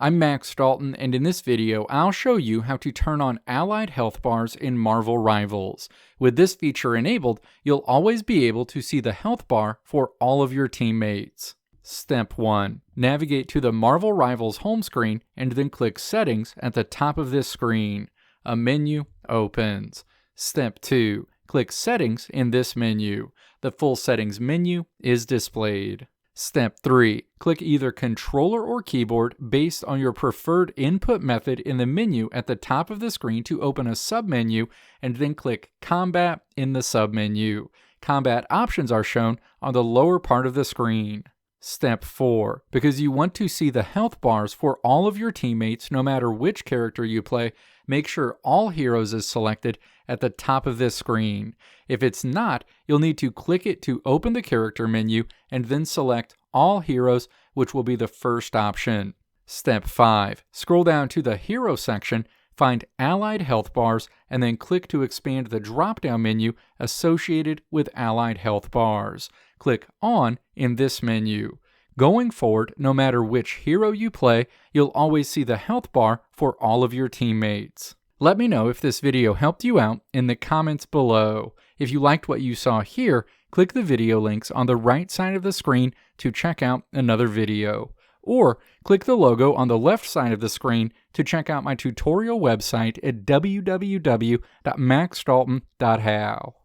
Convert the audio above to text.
I'm Max Dalton, and in this video, I'll show you how to turn on allied health bars in Marvel Rivals. With this feature enabled, you'll always be able to see the health bar for all of your teammates. Step 1. Navigate to the Marvel Rivals home screen and then click Settings at the top of this screen. A menu opens. Step 2. Click Settings in this menu. The full settings menu is displayed. Step 3. Click either controller or keyboard based on your preferred input method in the menu at the top of the screen to open a submenu, and then click Combat in the submenu. Combat options are shown on the lower part of the screen. Step 4. Because you want to see the health bars for all of your teammates no matter which character you play, make sure All Heroes is selected at the top of this screen. If it's not, you'll need to click it to open the character menu and then select All Heroes, which will be the first option. Step 5. Scroll down to the Hero section, find Allied Health Bars, and then click to expand the drop-down menu associated with Allied Health Bars. Click On in this menu. Going forward, no matter which hero you play, you'll always see the health bar for all of your teammates. Let me know if this video helped you out in the comments below. If you liked what you saw here, click the video links on the right side of the screen to check out another video. Or click the logo on the left side of the screen to check out my tutorial website at www.maxdalton.how.